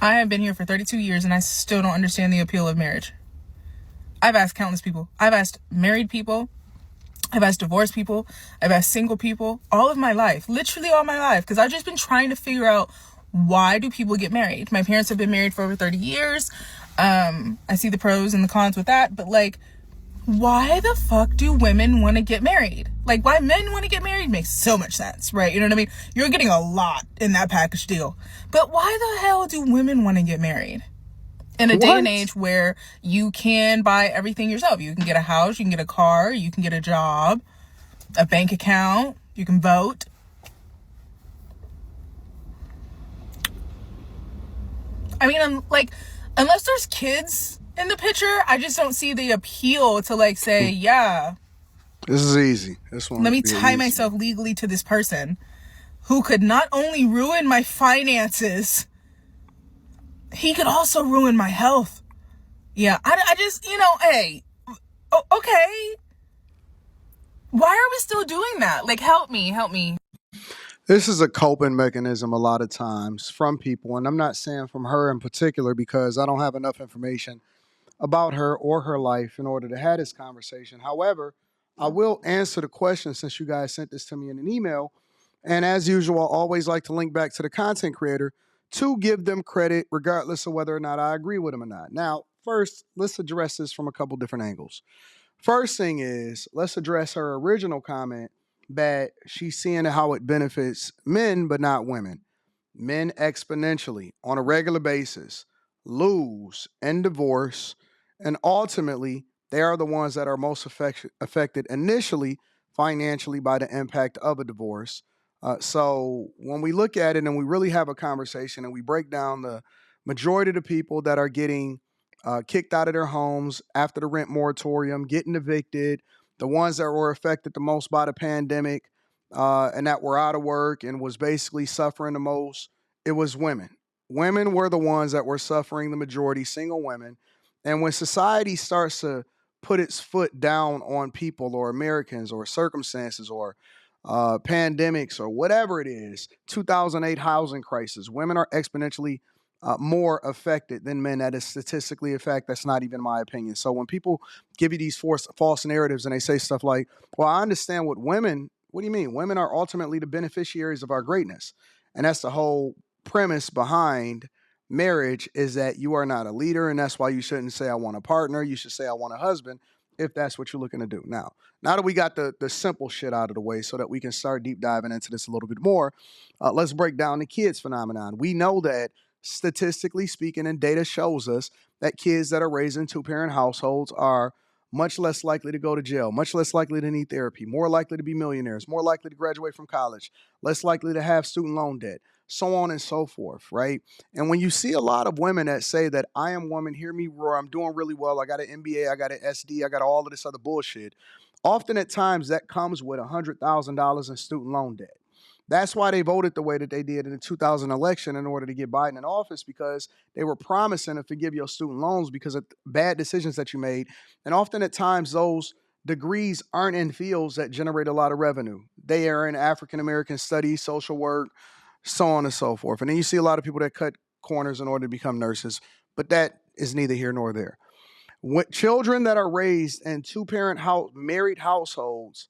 I have been here for 32 years and I still don't understand the appeal of marriage. I've asked countless people. I've asked married people. I've asked divorced people. I've asked single people all of my life, literally all my life, because I've just been trying to figure out, why do people get married? My parents have been married for over 30 years. I see the pros and the cons with that, but like, why the fuck do women want to get married? Like, why men want to get married makes so much sense, right? You know what I mean? You're getting a lot in that package deal. But why the hell do women want to get married? In a day and age where you can buy everything yourself. You can get a house, you can get a car, you can get a job, a bank account, you can vote. I mean, I'm like, unless there's kids in the picture, I just don't see the appeal to like say, yeah, this is easy. Let me tie myself legally to this person who could not only ruin my finances, he could also ruin my health. Yeah, I just, hey, okay. Why are we still doing that? Like, help me. This is a coping mechanism a lot of times from people, and I'm not saying from her in particular because I don't have enough information about her or her life in order to have this conversation. However, I will answer the question since you guys sent this to me in an email. And as usual, I always like to link back to the content creator to give them credit, regardless of whether or not I agree with them or not. Now, first, let's address this from a couple different angles. First thing is, let's address her original comment that she's seeing how it benefits men, but not women. Men exponentially on a regular basis lose in divorce, and ultimately, they are the ones that are most affected initially financially by the impact of a divorce. So when we look at it and we really have a conversation and we break down the majority of the people that are getting kicked out of their homes after the rent moratorium, getting evicted, the ones that were affected the most by the pandemic and that were out of work and was basically suffering the most, it was women. Women were the ones that were suffering the majority, single women. And when society starts to put its foot down on people or Americans or circumstances or pandemics or whatever it is, 2008 housing crisis, women are exponentially more affected than men. That is statistically a fact. That's not even my opinion. So when people give you these false narratives and they say stuff like, well, I understand what do you mean? Women are ultimately the beneficiaries of our greatness. And that's the whole premise behind marriage, is that you are not a leader. And that's why you shouldn't say, I want a partner. You should say, I want a husband, if that's what you're looking to do. Now that we got the simple shit out of the way so that we can start deep diving into this a little bit more, let's break down the kids phenomenon. We know that statistically speaking, and data shows us that kids that are raised in two-parent households are much less likely to go to jail, much less likely to need therapy, more likely to be millionaires, more likely to graduate from college, less likely to have student loan debt, so on and so forth, right? And when you see a lot of women that say that I am woman, hear me roar, I'm doing really well, I got an MBA, I got an SD, I got all of this other bullshit, often at times that comes with $100,000 in student loan debt. That's why they voted the way that they did in the 2000 election in order to get Biden in office, because they were promising to forgive your student loans because of bad decisions that you made. And often at times those degrees aren't in fields that generate a lot of revenue. They are in African American studies, social work, so on and so forth. And then you see a lot of people that cut corners in order to become nurses, but that is neither here nor there. When children that are raised in two-parent married households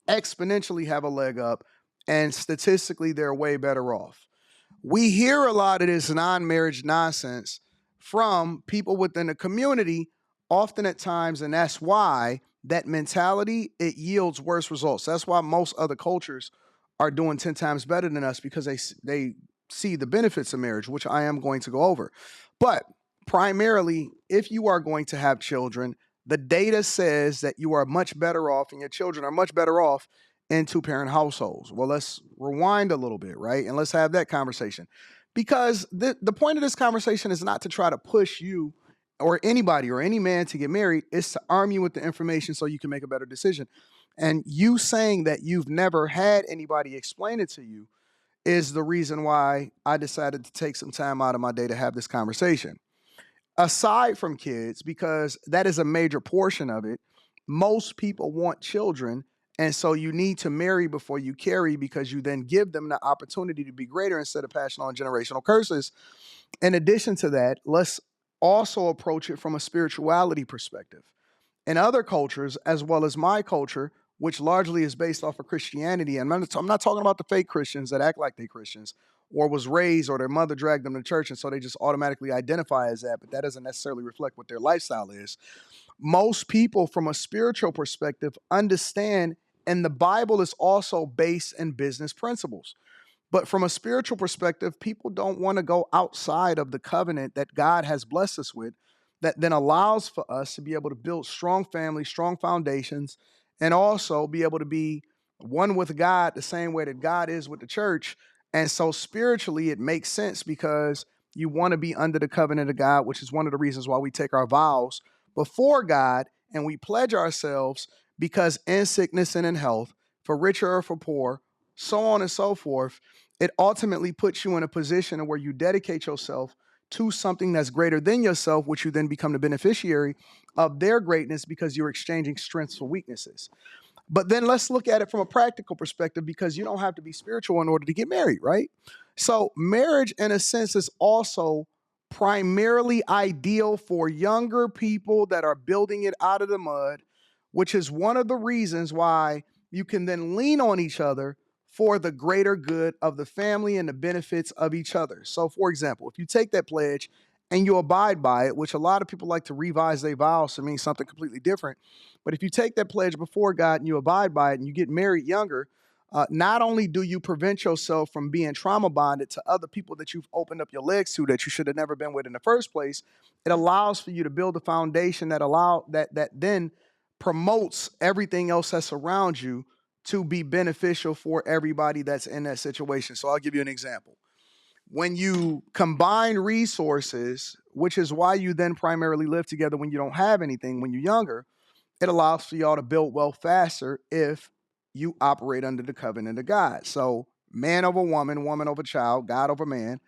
exponentially have a leg up, and statistically they're way better off. We hear a lot of this non-marriage nonsense from people within the community often at times, and that's why that mentality, it yields worse results. That's why most other cultures are doing 10 times better than us, because they see the benefits of marriage, which I am going to go over. But primarily, if you are going to have children, the data says that you are much better off and your children are much better off in two-parent households. Well, let's rewind a little bit, right? And let's have that conversation. Because the point of this conversation is not to try to push you or anybody or any man to get married. It's to arm you with the information so you can make a better decision. And you saying that you've never had anybody explain it to you is the reason why I decided to take some time out of my day to have this conversation. Aside from kids, because that is a major portion of it, most people want children And so you need to marry before you carry, because you then give them the opportunity to be greater instead of passing on generational curses. In addition to that, let's also approach it from a spirituality perspective. In other cultures, as well as my culture, which largely is based off of Christianity, and I'm not talking about the fake Christians that act like they Christians or was raised or their mother dragged them to church and so they just automatically identify as that, but that doesn't necessarily reflect what their lifestyle is. Most people from a spiritual perspective understand, and the Bible is also based in business principles. But from a spiritual perspective, people don't want to go outside of the covenant that God has blessed us with, that then allows for us to be able to build strong families, strong foundations, and also be able to be one with God the same way that God is with the church. And so spiritually, it makes sense because you want to be under the covenant of God, which is one of the reasons why we take our vows before God and we pledge ourselves, because in sickness and in health, for richer or for poor, so on and so forth, it ultimately puts you in a position where you dedicate yourself to something that's greater than yourself, which you then become the beneficiary of their greatness because you're exchanging strengths for weaknesses. But then let's look at it from a practical perspective, because you don't have to be spiritual in order to get married, right? So marriage, in a sense, is also primarily ideal for younger people that are building it out of the mud, which is one of the reasons why you can then lean on each other for the greater good of the family and the benefits of each other. So, for example, if you take that pledge and you abide by it, which a lot of people like to revise their vows to mean something completely different, but if you take that pledge before God and you abide by it and you get married younger, not only do you prevent yourself from being trauma bonded to other people that you've opened up your legs to that you should have never been with in the first place, it allows for you to build a foundation that then promotes everything else that's around you to be beneficial for everybody that's in that situation. So I'll give you an example. When you combine resources, which is why you then primarily live together when you don't have anything when you're younger, it allows for y'all to build wealth faster if you operate under the covenant of God. So man over woman, woman over child, God over man.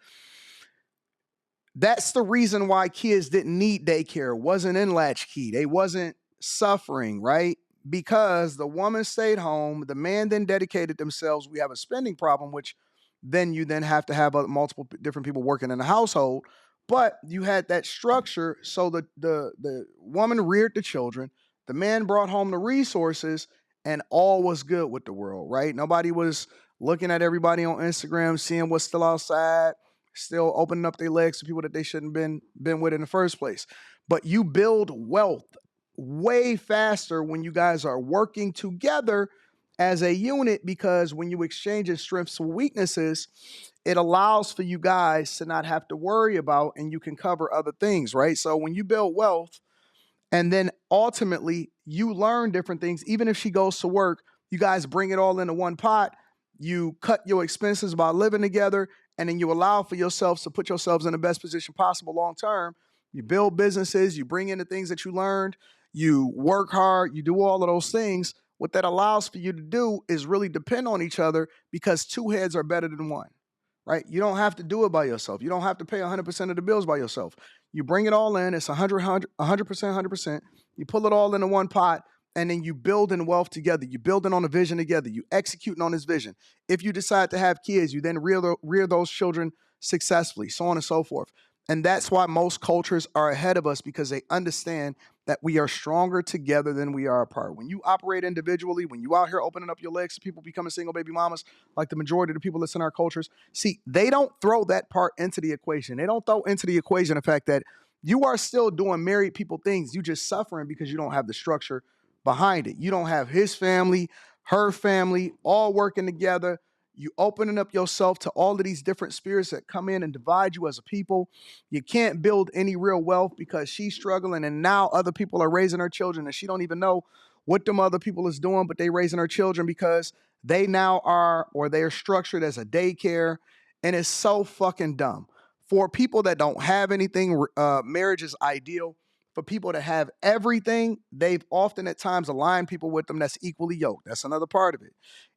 That's the reason why kids didn't need daycare, wasn't in latchkey. They wasn't suffering, right? Because the woman stayed home, the man then dedicated themselves. We have a spending problem, which then you then have to have multiple different people working in the household. But you had that structure, so the woman reared the children, the man brought home the resources, and all was good with the world, right? Nobody was looking at everybody on Instagram, seeing what's still outside, still opening up their legs to people that they shouldn't been with in the first place. But you build wealth way faster when you guys are working together as a unit, because when you exchange your strengths for weaknesses, it allows for you guys to not have to worry about, and you can cover other things, right? So when you build wealth, and then ultimately you learn different things, even if she goes to work, you guys bring it all into one pot. You cut your expenses by living together, and then you allow for yourselves to put yourselves in the best position possible long term. You build businesses, you bring in the things that you learned, you work hard, you do all of those things. What that allows for you to do is really depend on each other, because two heads are better than one, right? You don't have to do it by yourself. You don't have to pay 100% of the bills by yourself. You bring it all in. It's 100%, 100%. You pull it all into one pot, and then you build in wealth together. You building on a vision together. You executing on this vision. If you decide to have kids, you then rear those children successfully, so on and so forth. And that's why most cultures are ahead of us, because they understand that we are stronger together than we are apart. When you operate individually, when you out here opening up your legs to people becoming single baby mamas, like the majority of the people that's in our cultures, see, they don't throw that part into the equation. They don't throw into the equation the fact that you are still doing married people things. You just suffering because you don't have the structure behind it. You don't have his family, her family, all working together. You opening up yourself to all of these different spirits that come in and divide you as a people. You can't build any real wealth because she's struggling, and now other people are raising her children, and she don't even know what them other people is doing, but they raising her children because they now are, or they're structured as a daycare, and it's so fucking dumb. For people that don't have anything, marriage is ideal. For people that have everything, they've often at times aligned people with them that's equally yoked. That's another part of it.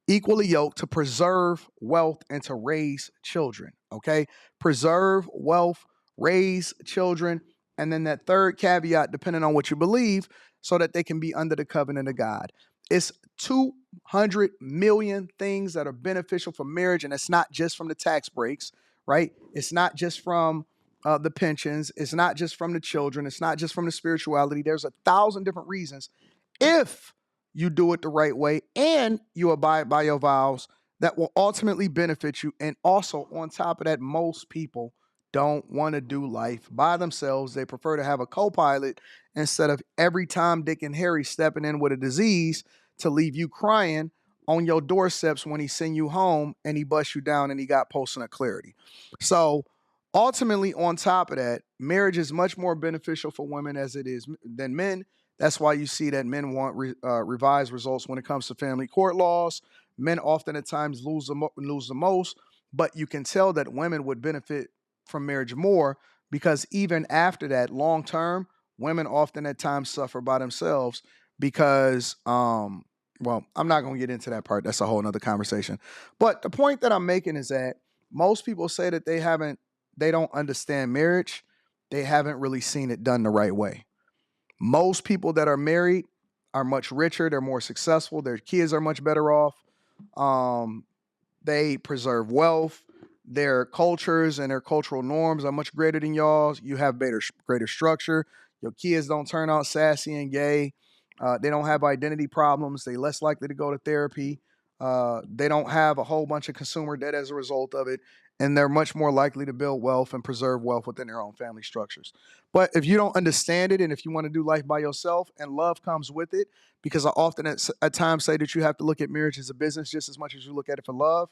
Equally yoked to preserve wealth and to raise children, okay? Preserve wealth, raise children, and then that third caveat, depending on what you believe, so that they can be under the covenant of God. It's two 100 million things that are beneficial for marriage, and it's not just from the tax breaks, right? It's not just from the pensions. It's not just from the children. It's not just from the spirituality. There's 1,000 different reasons if you do it the right way and you abide by your vows that will ultimately benefit you. And also, on top of that, most people don't want to do life by themselves. They prefer to have a co-pilot instead of every Tom, Dick, and Harry stepping in with a disease to leave you crying on your doorsteps when he send you home and he busts you down and he got post-nut clarity. So ultimately, on top of that, marriage is much more beneficial for women as it is than men. That's why you see that men want revised results when it comes to family court laws. Men often at times lose the most, but you can tell that women would benefit from marriage more because even after that, long term, women often at times suffer by themselves because, well, I'm not going to get into that part. That's a whole nother conversation. But the point that I'm making is that most people say that they don't understand marriage. They haven't really seen it done the right way. Most people that are married are much richer. They're more successful. Their kids are much better off. Um, they preserve wealth. Their cultures and their cultural norms are much greater than y'all's. You have greater structure. Your kids don't turn out sassy and gay. They don't have identity problems. They're less likely to go to therapy. They don't have a whole bunch of consumer debt as a result of it. And they're much more likely to build wealth and preserve wealth within their own family structures. But if you don't understand it and if you want to do life by yourself and love comes with it, because I often at times say that you have to look at marriage as a business just as much as you look at it for love.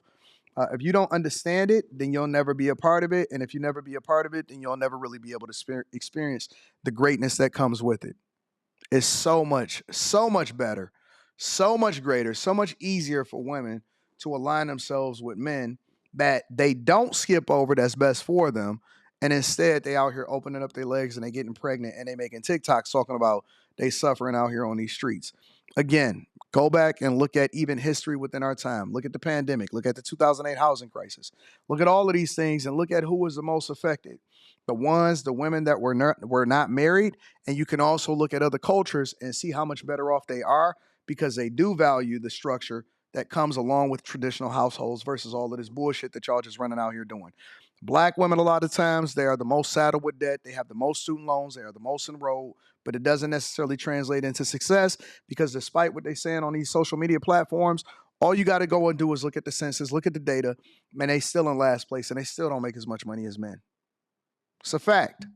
If you don't understand it, then you'll never be a part of it. And if you never be a part of it, then you'll never really be able to experience the greatness that comes with it. It's so much better, so much greater, so much easier for women to align themselves with men that they don't skip over that's best for them. And instead, they out here opening up their legs and they getting pregnant and they making TikToks talking about they suffering out here on these streets. Again, go back and look at even history within our time. Look at the pandemic. Look at the 2008 housing crisis. Look at all of these things and look at who was the most affected. The women that were not married. And you can also look at other cultures and see how much better off they are because they do value the structure that comes along with traditional households versus all of this bullshit that y'all just running out here doing. Black women, a lot of times, they are the most saddled with debt. They have the most student loans. They are the most enrolled, but it doesn't necessarily translate into success because despite what they're saying on these social media platforms, all you got to go and do is look at the census, look at the data, man, they still in last place and they still don't make as much money as men. It's a fact.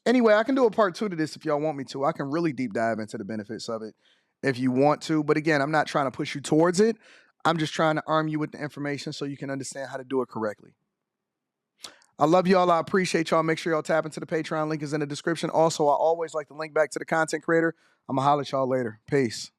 Anyway, I can do a part 2 to this if y'all want me to. I can really deep dive into the benefits of it if you want to. But again, I'm not trying to push you towards it. I'm just trying to arm you with the information so you can understand how to do it correctly. I love y'all. I appreciate y'all. Make sure y'all tap into the Patreon. Link is in the description. Also, I always like to link back to the content creator. I'm going to holler at y'all later. Peace.